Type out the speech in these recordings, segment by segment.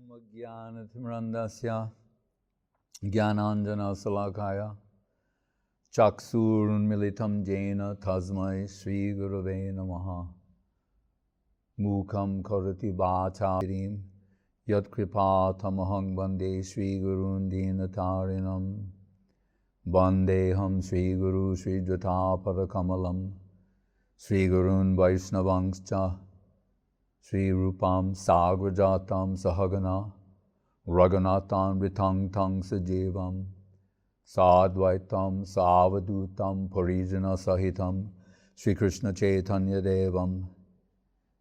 Jnanatimirandasya Jnananjana Salakaya Chaksurunmilitam Jena Tasmai Sri Gurave Namaha Mukham Karati Vacharim Yat Kripa Tamahang Bande Sri Gurun Dinatarinam Bandeham Sri Guru Sri Jata Parakamalam Sri Gurun Vaishnavangscha Sri Rupam Sagrajatam Sahagana Raghunathan Vitang Tang Sajevam Sadvaitam Savadutam Parijana Sahitam Sri Krishna Chaitanya Devam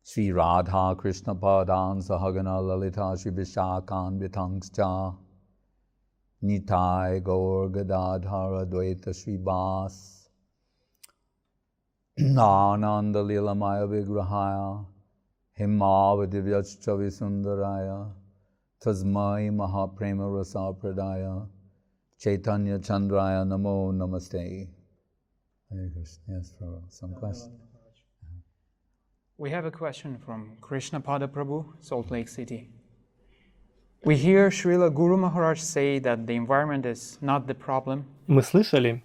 Sri Radha Krishna Padan Sahagana Lalita Sri Vishakan Vitangscha Nitai Gaur Gadadhara Dvaita Sri Bas Ananda Lilamaya Vigrahaya Himavadivyascha Visundaraya Tasmai Mahaprema Rasa Pradaya Chaitanya Chandraya Namo Namaste. Hare Krishna. Yes, for some question. We have a question from Krishna Pada Prabhu, Salt Lake City. We hear Srila Guru Maharaj say that the environment is not the problem. Мы слышали,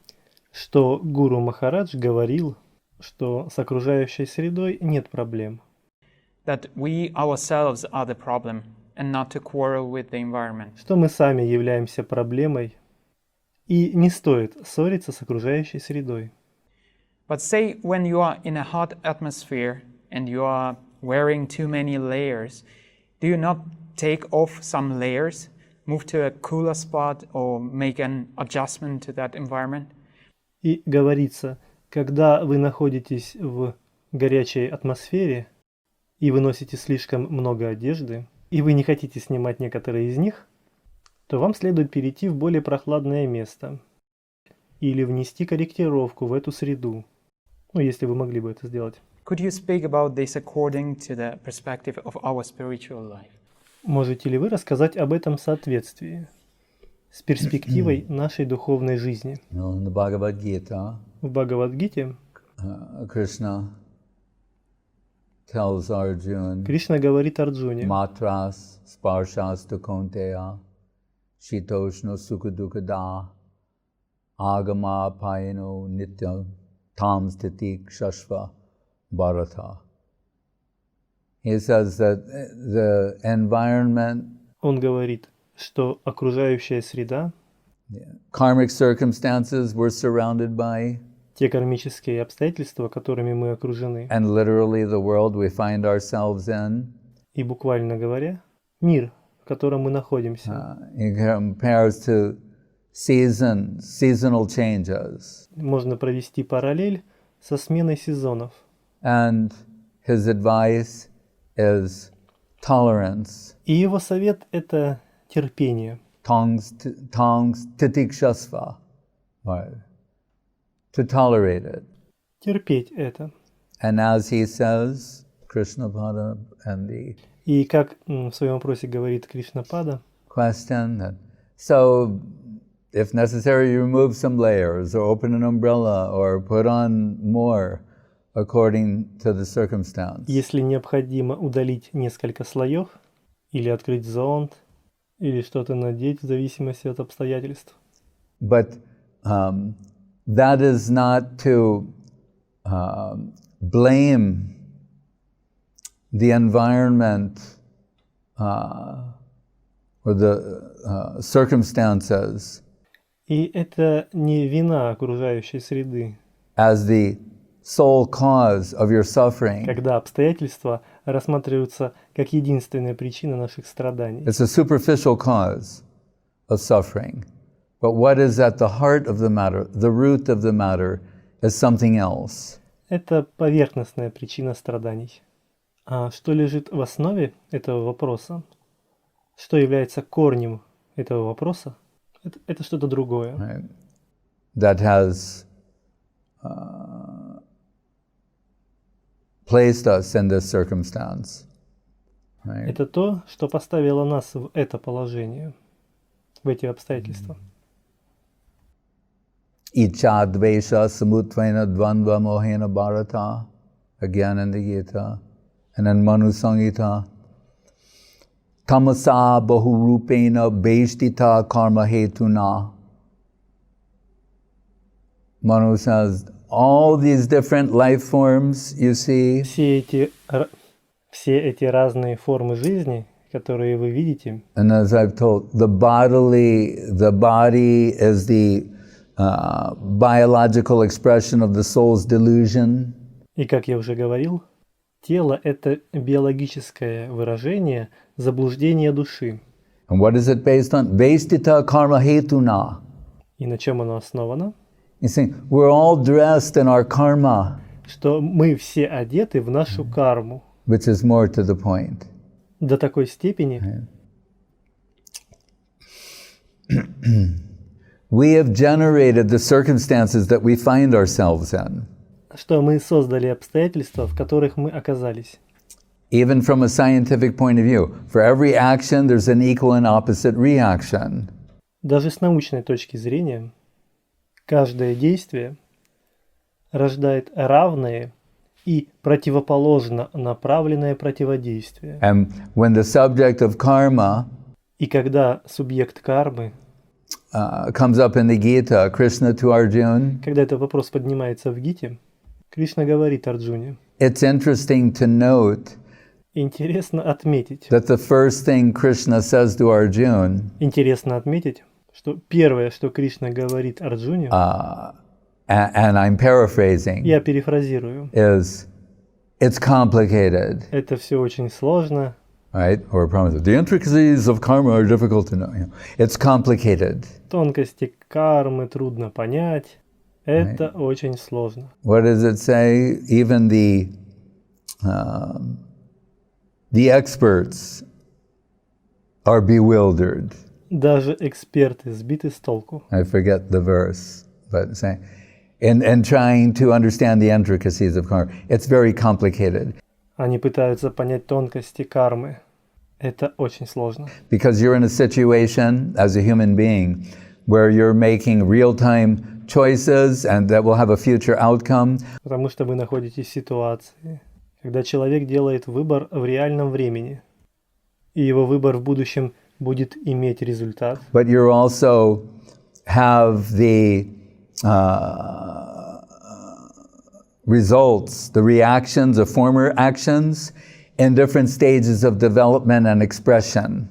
что Гуру Махарадж говорил, что с окружающей средой нет проблем. That we ourselves are the problem and not to quarrel with the environment. Что мы сами являемся проблемой, и не стоит ссориться с окружающей средой. But say when you are in a hot atmosphere and you are wearing too many layers, do you not take off some layers, move to a cooler spot or make an adjustment to that environment? И говорится, когда вы находитесь в горячей атмосфере, и вы носите слишком много одежды, и вы не хотите снимать некоторые из них, то вам следует перейти в более прохладное место или внести корректировку в эту среду, если вы могли бы это сделать. Could you speak about this according to the perspective of our spiritual life? Можете ли вы рассказать об этом соответствии с перспективой нашей духовной жизни? In the Bhagavad Gita, В Бхагавад-гите Krishna tells Arjuna, Кришна говорит Арджуне: Matras Sparshas Dukonteya Shitoshno Sukadukada Agama Payano Nitya Tam Stitik Shashva Bharata. He says that the environment, Он говорит, что окружающая среда, karmic circumstances we're surrounded by, те кармические обстоятельства, которыми мы окружены, and literally the world we find ourselves in, и буквально говоря, мир, в котором мы находимся, he compares to seasonal changes. можно провести параллель со сменой сезонов. And his advice is tolerance. И его совет – это терпение. Tongs titikshasva. Right. To tolerate it. Терпеть это. And as he says, Krishna Pada and the И как в своем вопросе говорит Кришнапада, question that, so if necessary you remove some layers or open an umbrella or put on more according to the circumstance. если необходимо удалить несколько слоев, или открыть зонт, или что-то надеть в зависимости от обстоятельств. But that is not to blame the environment or the circumstances И это не вина окружающей среды, as the sole cause of your suffering. когда обстоятельства рассматриваются как единственная причина наших страданий. It's a superficial cause of suffering. But what is at the heart of the matter, the root of the matter, is something else. Это поверхностная причина страданий. А что лежит в основе этого вопроса? Что является корнем этого вопроса? Это что-то другое. Right? That has placed us in this circumstance. Right? Это то, что поставило нас в это положение, в эти обстоятельства. Icha dvesha samutvena dvandva mohena bharata, again in the Gita, and in Manu Samhita. tamasa bahurupena beshtita karma hetuna. Manu says, all these different life forms you see, все эти разные формы жизни, которые вы видите, and as I've told, the body is the biological expression of the soul's delusion. и как я уже говорил, тело — это биологическое выражение заблуждения души. And what is it based on? Vestita karma hetuna. И на чем оно основано? You see, we're all dressed in our karma, Что мы все одеты в нашу карму. which is more to the point. До такой степени, We have generated the circumstances that we find ourselves in. что мы создали обстоятельства, в которых мы оказались. Even from a scientific point of view, for every action, there's an equal and opposite reaction. Даже с научной точки зрения, каждое действие рождает равное и противоположно направленное противодействие. And when the subject of karma И когда субъект кармы, comes up in the Gita, Krishna to Arjuna, когда этот вопрос поднимается в Гите, Кришна говорит Арджуне, it's interesting to note интересно отметить, that the first thing Krishna says to Arjuna, что первое, что Кришна говорит Арджуне, and I'm paraphrasing, я перефразирую, is it's complicated, это все очень сложно, right? Or promise. The intricacies of karma are difficult to know. It's complicated. тонкости кармы трудно понять, это очень сложно. What does it say? Even the experts are bewildered. Даже эксперты сбиты с толку. I forget the verse, but saying, in trying to understand the intricacies of karma, it's very complicated. Они пытаются понять тонкости кармы. Это очень сложно. Because you're in a situation as a human being where you're making real-time choices and that will have a future outcome. Потому что вы находитесь в ситуации, когда человек делает выбор в реальном времени, и его выбор в будущем будет иметь результат. But you also have the results, the reactions of former actions in different stages of development and expression.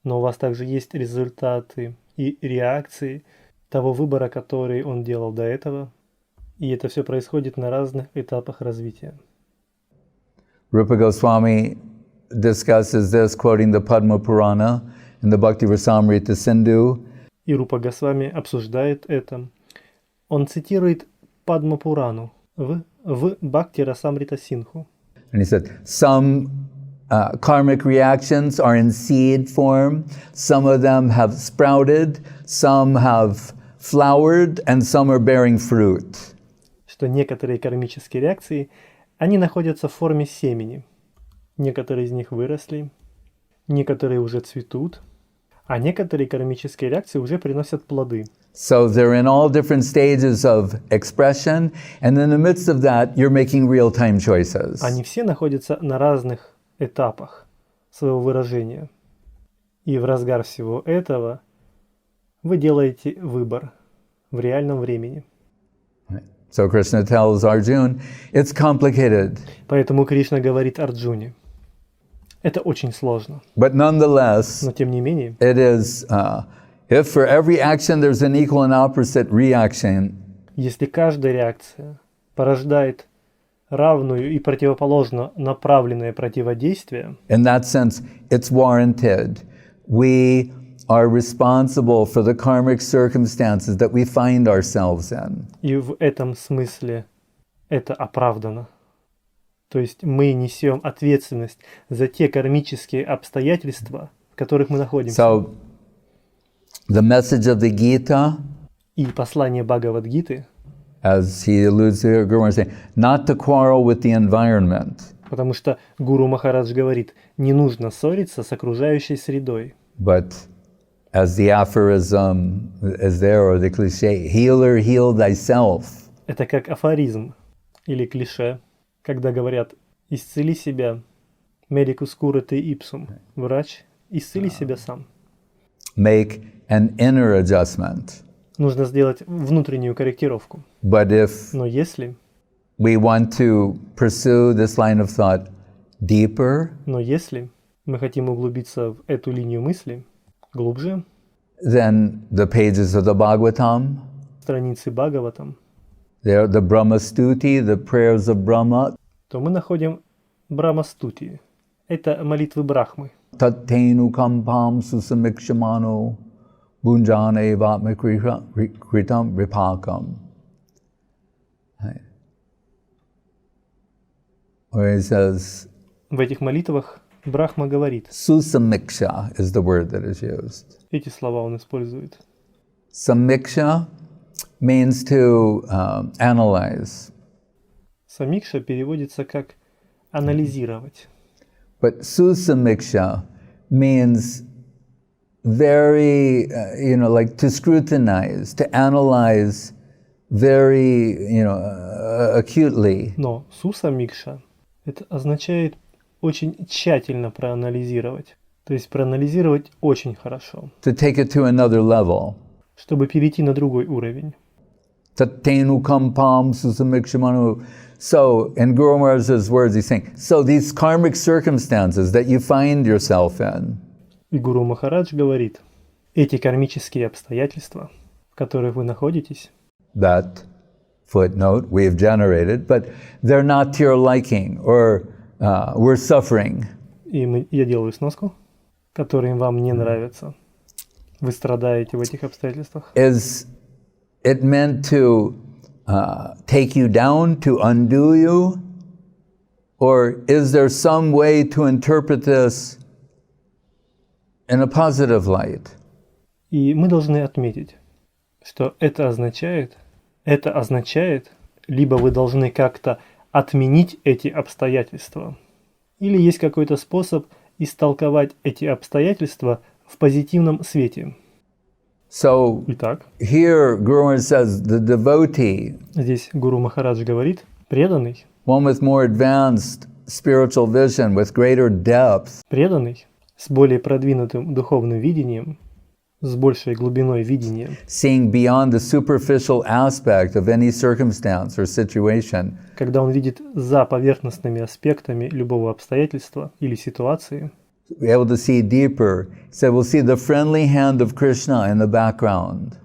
Но у вас также есть результаты и реакции того выбора, который он делал до этого, и это все происходит на разных этапах развития. Rupa Goswami discusses this, quoting the Padma Purana in the Bhakti Rasamrita Sindhu. И Рупа Госвами обсуждает это. Он цитирует Падма Пурану в Бхакти Расамрита Синху. And he said, some karmic reactions are in seed form, some of them have sprouted, some have flowered, and some are bearing fruit. Что некоторые кармические реакции, они находятся в форме семени. Некоторые из них выросли, некоторые уже цветут, а некоторые кармические реакции уже приносят плоды. So they're in all different stages of expression, and in the midst of that, you're making real-time choices. Они все находятся на разных этапах своего выражения. И в разгар всего этого вы делаете выбор в реальном времени. So Krishna tells Arjuna, it's complicated. Поэтому Кришна говорит Арджуне, это очень сложно. But nonetheless, Но тем не менее, it is, if for every action there's an equal and opposite reaction, если каждая реакция порождает равную и противоположно направленное противодействие, in that sense, it's warranted. We are responsible for the karmic circumstances that we find ourselves in. и в этом смысле это оправдано. То есть мы несем ответственность за те кармические обстоятельства, в которых мы находимся. So, the message of the Gita, И послание Бхагавад-гиты, as he alludes to, Guru Maharaj saying, not to quarrel with the environment, потому что Гуру Махарадж говорит, не нужно ссориться с окружающей средой. but as the aphorism is there, or the cliche, healer, heal thyself. Это как афоризм или клише, когда говорят «исцели себя, medicus curate ipsum», врач исцели себя сам. make an inner adjustment. Нужно сделать внутреннюю корректировку. But if Но если we want to pursue this line of thought deeper, мы хотим углубиться в эту линию мысли глубже, then the pages of the Bhagavatam, страницы Бхагаватам, there the Brahma Stuti, the prayers of Brahma, то мы находим Брахма-стути. Это молитвы Брахмы. Tattenu kampam susamikshmano bunjane vatmakritam vipakam. Where he says, В этих молитвах Брахма говорит. susamiksha is the word that is used. Эти слова он использует. Samiksha means to analyze, Самикша переводится как анализировать. but susamiksha means very, like to scrutinize, to analyze very, acutely. Но сусамикша это означает очень тщательно проанализировать. То есть проанализировать очень хорошо, To take it to another level. чтобы перейти на другой уровень. Tattenu kampam susamikshmano. So, in Guru Maharaj's words, he's saying, so these karmic circumstances that you find yourself in, И Гуру Махарадж говорит, эти кармические обстоятельства, в которых вы находитесь, that footnote we've generated, but they're not to your liking, or we're suffering. я делаю сноску, которые вам не нравятся. Вы страдаете в этих обстоятельствах. Is it meant to take you down, to undo you? Or is there some way to interpret this in a positive light? И мы должны отметить, что это означает, либо вы должны как-то отменить эти обстоятельства, или есть какой-то способ истолковать эти обстоятельства в позитивном свете. So Итак, here Guru Maharaj says the devotee, здесь Гуру Махарадж говорит, преданный, one with more advanced spiritual vision, with greater depth, с более продвинутым духовным видением, с большей глубиной видения, seeing beyond the superficial aspect of any circumstance or situation, когда он видит за поверхностными аспектами любого обстоятельства или ситуации, be able to see deeper. So we'll see the friendly hand of Krishna in the background.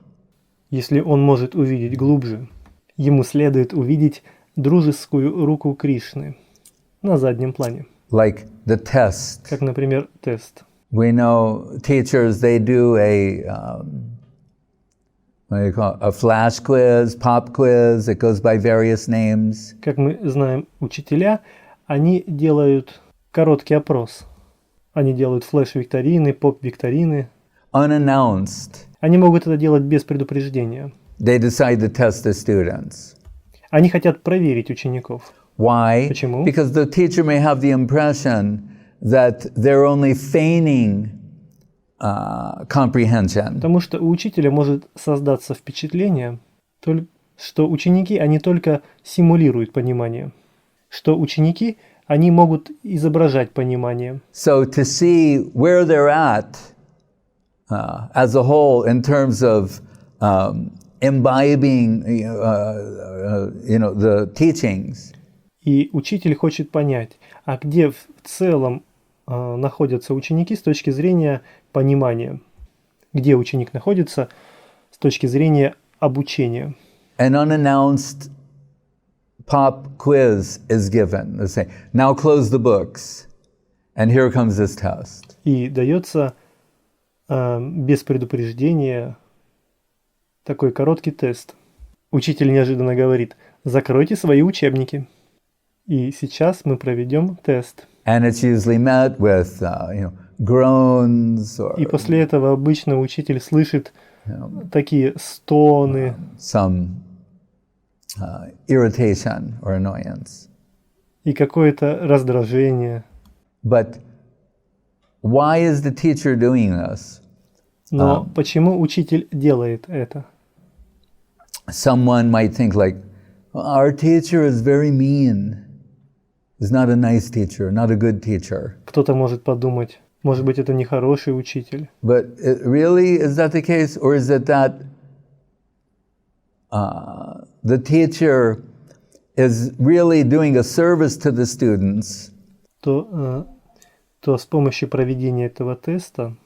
если он может увидеть глубже, ему следует увидеть дружескую руку Кришны на заднем плане, Like the test. как, например, тест. We know teachers, they do a flash quiz, pop quiz. It goes by various names. Как мы знаем, учителя, они делают короткий опрос. Они делают флеш-викторины, поп-викторины. Unannounced. Они могут это делать без предупреждения. They decide to test the students. Они хотят проверить учеников. Why? Почему? Because the teacher may have the impression that they're only feigning comprehension. Потому что у учителя может создаться впечатление, что ученики, они только симулируют понимание. Что ученики, они могут изображать понимание. So to see where they're at as a whole in terms of imbibing, the teachings. И учитель хочет понять, а где в целом находятся ученики с точки зрения понимания. Где ученик находится с точки зрения обучения. An unannounced pop quiz is given. They say, now close the books, and here comes this test. И дается без предупреждения такой короткий тест. Учитель неожиданно говорит, закройте свои учебники. И сейчас мы проведем тест. And it's usually met with, groans or И после этого обычно учитель слышит такие стоны, some irritation or annoyance. и какое-то раздражение. But why is the teacher doing this? Но почему учитель делает это? Someone might think like, our teacher is very mean. He's not a nice teacher, not a good teacher. Кто-то может подумать, Может быть, это не хороший учитель. But really, is that the case? Or is it that the teacher is really doing a service to the students? То с помощью проведения этого теста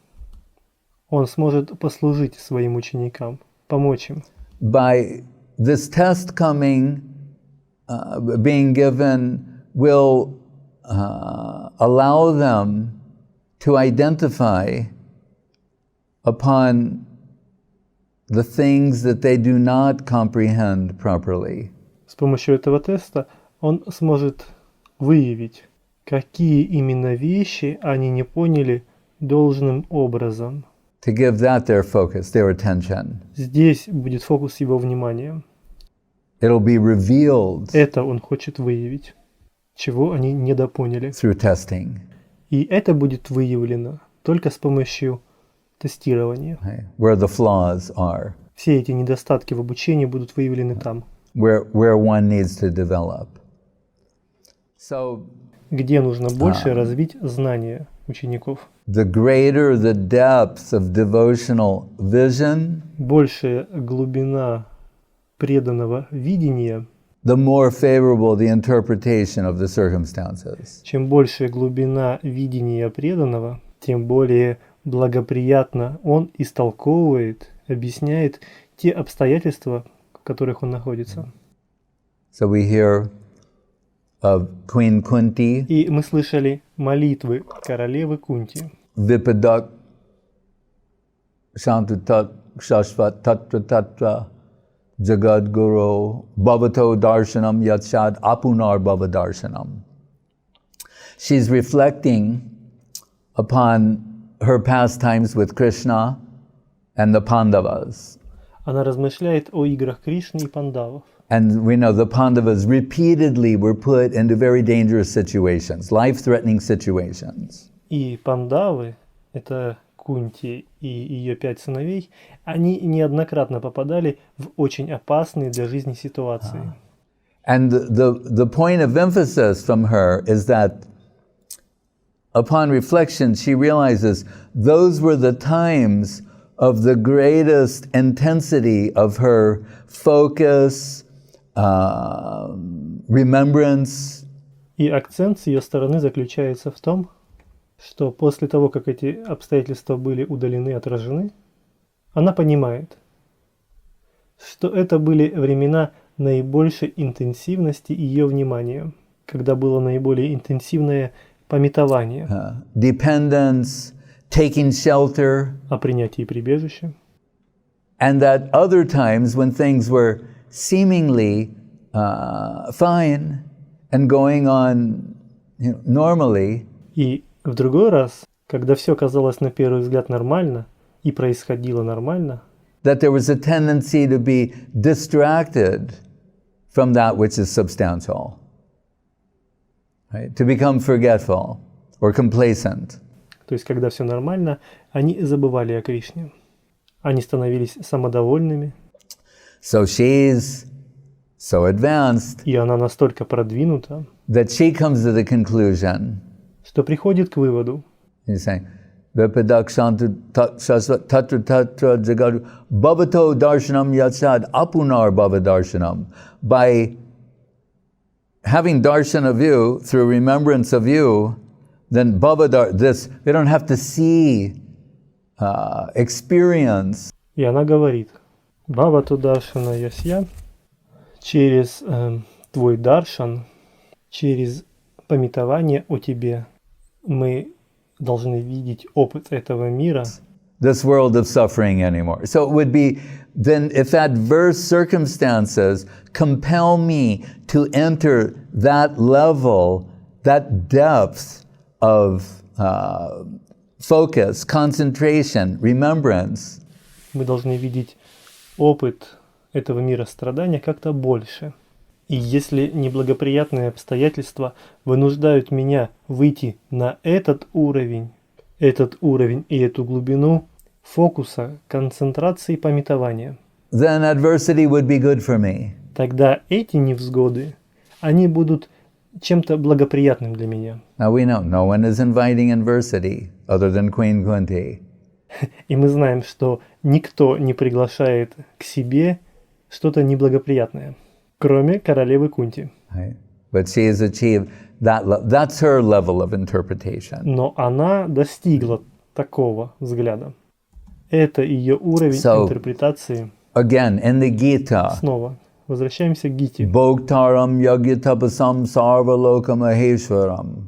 он сможет послужить своим ученикам, помочь им. By this test being given will allow them to identify upon the things that they do not comprehend properly. С помощью этого теста он сможет выявить, какие именно вещи они не поняли должным образом. To give that their focus, their attention. Здесь будет фокус его внимания. It'll be revealed Это он хочет выявить, чего они недопоняли. through testing. И это будет выявлено только с помощью тестирования. Okay? Where the flaws are, Все эти недостатки в обучении будут выявлены там, where one needs to develop. So где нужно больше развить знания учеников. the greater the depth of devotional vision, Большая глубина преданного видения, the more favorable the interpretation of the circumstances. чем большая глубина видения преданного, тем более благоприятно он истолковывает, объясняет те обстоятельства, в которых он находится. So we hear of Queen Kunti, И мы слышали молитвы королевы Кунти. Vipadak Shantutat Shashvat Tatra Tatra Jagad Guru Bhavato Darshanam Yatshad Apunar Bhavadarshanam. She's reflecting upon her pastimes with Krishna and the Pandavas. Она размышляет о играх Кришны и Пандавов. And we know the Pandavas repeatedly were put into very dangerous situations, life-threatening situations. И Пандавы, это Кунти и ее 5 сыновей, они неоднократно попадали в очень опасные для жизни ситуации. And the point of emphasis from her is that upon reflection, she realizes those were the times of the greatest intensity of her focus, remembrance. И акцент с ее стороны заключается в том, что после того, как эти обстоятельства были удалены, отражены, она понимает, что это были времена наибольшей интенсивности ее внимания, когда было наиболее интенсивное памятование Dependence, taking shelter, о принятии прибежища, and that other times when things were seemingly fine and going on normally, и в другой раз, когда все казалось на первый взгляд нормально и происходило нормально, that there was a tendency to be distracted from that which is substantial, right? To become forgetful or complacent. то есть когда все нормально, они забывали о Кришне. Они становились самодовольными, So she's so advanced и она настолько продвинута, that she comes to the conclusion, что приходит к выводу, he's saying, Vipadak Tatra Tatra Jagaru Bhavato Darshanam Yatsad Apunar Bhavadarshanam. By having darshan of you, through remembrance of you, then Bhavadar, this, we don't have to see, experience. и она говорит, Бхавату Даршана Ясья, через твой даршан, через памятование о тебе, мы должны видеть опыт этого мира. This world of suffering anymore. So it would be, then if adverse circumstances compel me to enter that level, that depth of focus, concentration, remembrance, Мы должны видеть опыт этого мира страдания как-то больше. И если неблагоприятные обстоятельства вынуждают меня выйти на этот уровень и эту глубину фокуса, концентрации, памятования, then adversity would be good for me. тогда эти невзгоды, они будут чем-то благоприятным для меня. Now we know no one is inviting adversity other than Queen Kunti. И мы знаем, что никто не приглашает к себе что-то неблагоприятное, кроме королевы Кунти. Right? But she has achieved that. That's her level of interpretation. Но она достигла такого взгляда. Это ее уровень интерпретации. Again, in the Gita, Снова возвращаемся к Гите. Bhoktaram Yagyatapasam Sarvaloka Maheshwaram.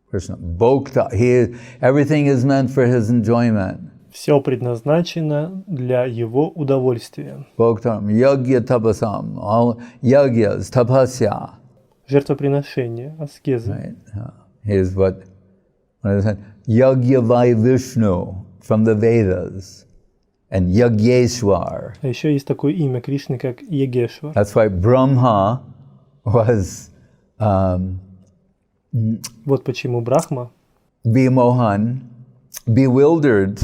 Krishna. Bhokta. Everything is meant for his enjoyment. Все предназначено для его удовольствия. Bhoktaram Yagyatapasam. All yagyas, tapasya. Жертвоприношение, аскезы. Right? Here's what is it? Yagyavai Vishnu from the Vedas. And Yagyeshwar. А еще есть такое имя Кришны, как Ягешвар. That's why Brahma was Вот почему Брахма Bimohan, bewildered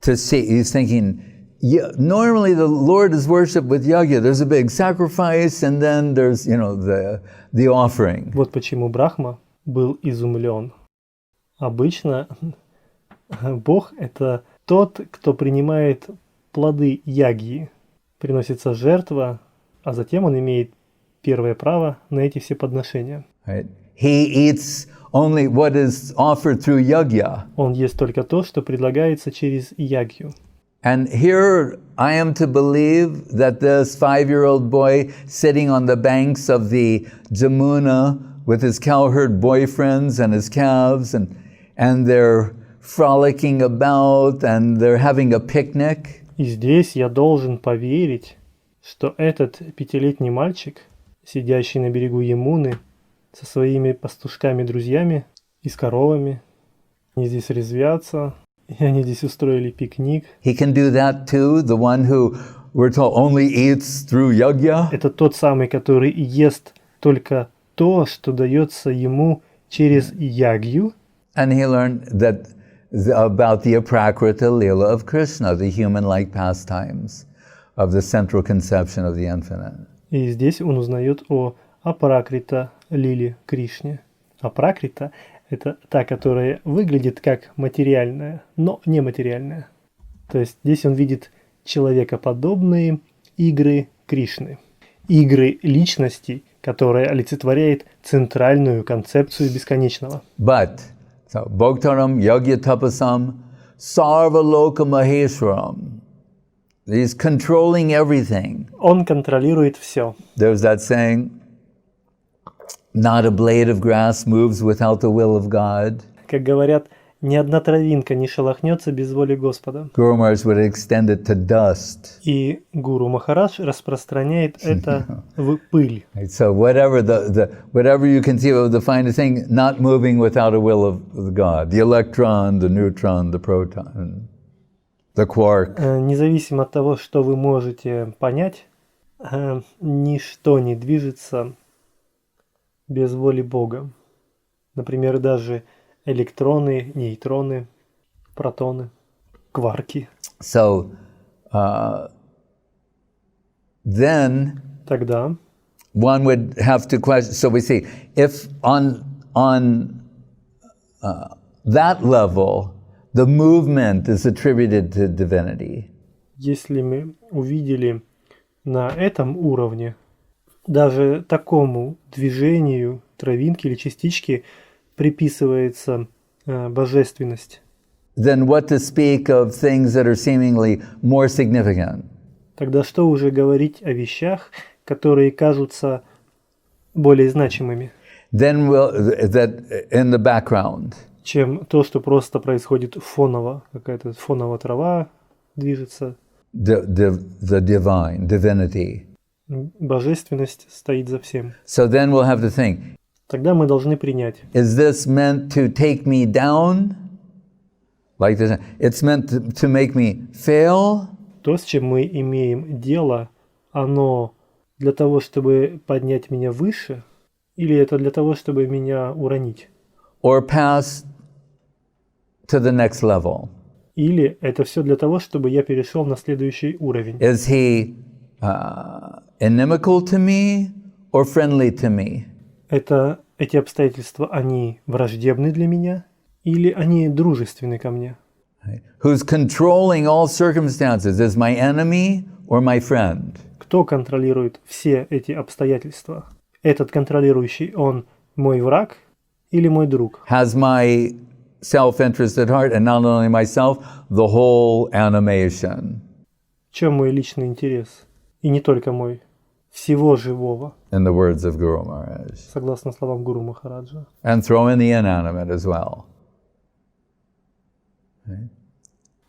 to see. He's thinking, yeah, normally the Lord is worshipped with yagya. There's a big sacrifice, and then there's, the offering. Вот почему Брахма был изумлен. Обычно Бог — это тот, кто принимает плоды ягьи. Приносится жертва, а затем он имеет первое право на эти все подношения. Right? He eats only what is offered through yagya. Он ест только то, что предлагается через ягью. And here I am to believe that this 5-year-old boy sitting on the banks of the Jamuna with his cowherd boyfriends and his calves, and they're frolicking about and they're having a picnic. И здесь я должен поверить, что этот 5-летний мальчик, сидящий на берегу Ямуны со своими пастушками-друзьями и с коровами, они здесь резвятся, и они здесь устроили пикник. He can do that too, the one who we're told only eats through yagya. Это тот самый, который ест только то, что дается ему через ягью. And he learned that about the Aprakrita Leela of Krishna, the human-like pastimes of the central conception of the infinite. И здесь он узнает о Апракрита Лиле Кришне. Апракрита — это та, которая выглядит как материальная, но нематериальная. То есть здесь он видит человекоподобные игры Кришны. Игры личности, которая олицетворяет центральную концепцию бесконечного. But, so, Bhoktaram Yagya Tapasam Sarvaloka Maheshwaram. He's controlling everything. Он контролирует все. There's that saying, not a blade of grass moves without the will of God. Как говорят, ни одна травинка не шелохнется без воли Господа. Guru Maharaj would extend it to dust. И Гуру Махарадж распространяет это в пыль. Right, so whatever you conceive of the finest thing, not moving without a will of God. The electron, the neutron, the proton, the quark. Независимо от того, что вы можете понять, ничто не движется без воли Бога. Например, даже электроны, нейтроны, протоны, кварки. So then Тогда one would have to question. So we see if on that level the movement is attributed to divinity. если мы увидели на этом уровне, даже такому движению травинки или частички приписывается божественность. Then what to speak of things that are seemingly more significant? Тогда что уже говорить о вещах, которые кажутся более значимыми, Then that in the background. чем то, что просто происходит фоново, какая-то фоновая трава движется. The divine, divinity. Божественность стоит за всем. So then we'll have to think, Тогда мы должны принять. is this meant to take me down? Like this, it's meant to make me fail? То, с чем мы имеем дело, оно для того, чтобы поднять меня выше, или это для того, чтобы меня уронить? Or pass to the next level? Или это все для того, чтобы я перешел на следующий уровень? Is he inimical to me or friendly to me? Эти обстоятельства, они враждебны для меня или они дружественны ко мне? Right? Who's controlling all circumstances is my enemy or my friend? Кто контролирует все эти обстоятельства? Этот контролирующий, он мой враг или мой друг? Has my self-interest at heart, and not only myself, the whole animation. В чем мой личный интерес? И не только мой, всего живого, In the words of Guru Maharaj. согласно словам Гуру Махараджа. And throw in the inanimate as well. Right?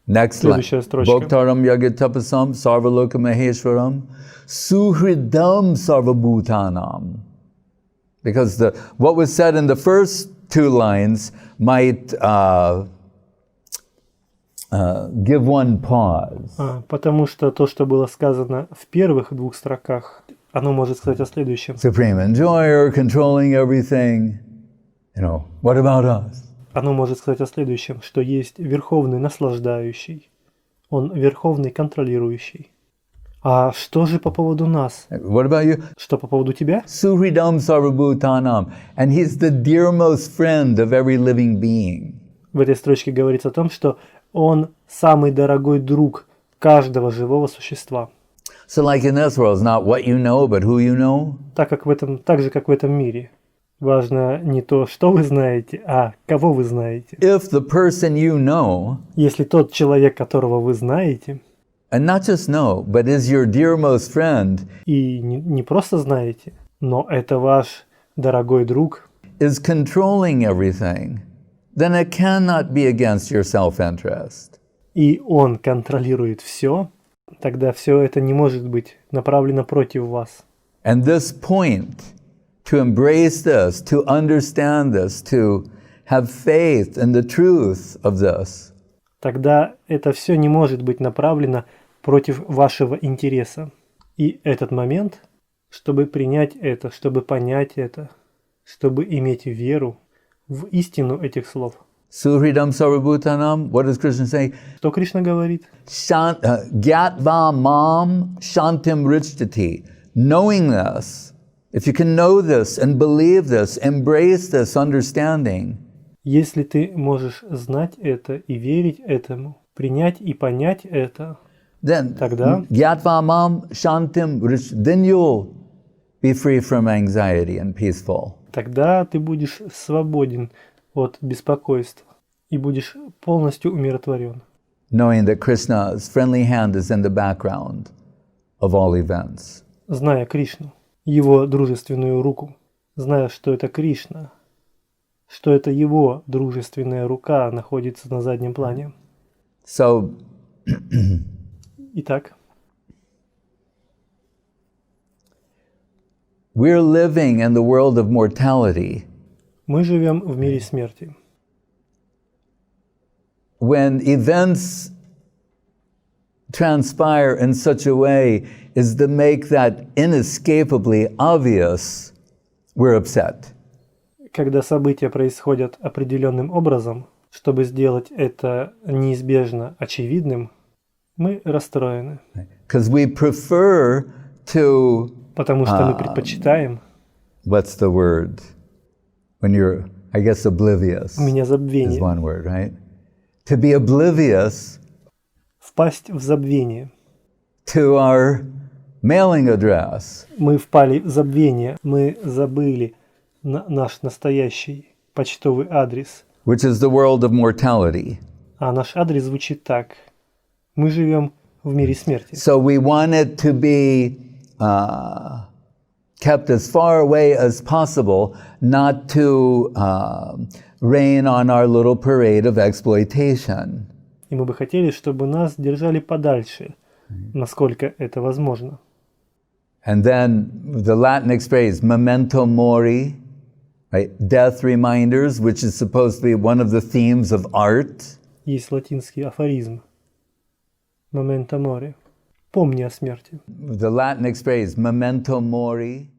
Next line. Следующая строчка. Bhoktaram yagatapasam sarvaloka maheshwaram suhridam sarvabhutanam. Because what was said in the first two lines might give one pause. Потому что то, что было сказано в первых двух строках, оно может сказать о следующем. Supreme enjoyer, controlling everything. What about us? Оно может сказать о следующем, что есть верховный наслаждающий, он верховный контролирующий. А что же по поводу нас? What about you? Что по поводу тебя? Suhridam sarvabhutanam. And he's the dearmost friend of every living being. В этой строчке говорится о том, что он самый дорогой друг каждого живого существа. So like in this world, it's not what you know, but who you know. Так же, как в этом мире. Важно не то, что вы знаете, а кого вы знаете. If the person you know, Если тот человек, которого вы знаете, and not just know, but is your dearmost friend, и не просто знаете, но это ваш дорогой друг, is controlling everything, then it cannot be against your self-interest. и он контролирует все, тогда все это не может быть направлено против вас. And this point, to embrace this, to understand this, to have faith in the truth of this, Тогда это все не может быть направлено против вашего интереса. И этот момент, чтобы принять это, чтобы понять это, чтобы иметь веру в истину этих слов. Suhridam sarvabhutanam, what does Krishna say? Что Кришна говорит? Gyatva mam shantim richtati. Knowing this, if you can know this and believe this, embrace this understanding, Если ты можешь знать это и верить этому, принять и понять это, then тогда gyatva mam shantim richtati, then you'll be free from anxiety and peaceful. тогда ты будешь свободен от беспокойства и будешь полностью умиротворен. Knowing that Krishna's friendly hand is in the background of all events. Зная Кришну, его дружественную руку, зная, что это Кришна, что это его дружественная рука находится на заднем плане. So, Итак, we're living in the world of mortality. мы живем в мире смерти. When events transpire in such a way as to make that inescapably obvious, we're upset. Когда события происходят определенным образом, чтобы сделать это неизбежно очевидным, мы расстроены. Because we prefer to, Потому что мы предпочитаем, what's the word? When you're, I guess, oblivious у меня is забвение, one word, right? To be oblivious впасть в забвение. to our mailing address. Мы впали в забвение, мы забыли наш настоящий почтовый адрес. Which is the world of mortality. А наш адрес звучит так. Мы живем в мире смерти. So we want it to be kept as far away as possible, not to rain on our little parade of exploitation. И мы бы хотели, чтобы нас держали подальше, насколько это возможно. And then the Latin phrase, memento mori, right? Death reminders, which is supposed to be one of the themes of art. Есть латинский афоризм. Memento mori. Помни о смерти. The Latin phrase, memento mori.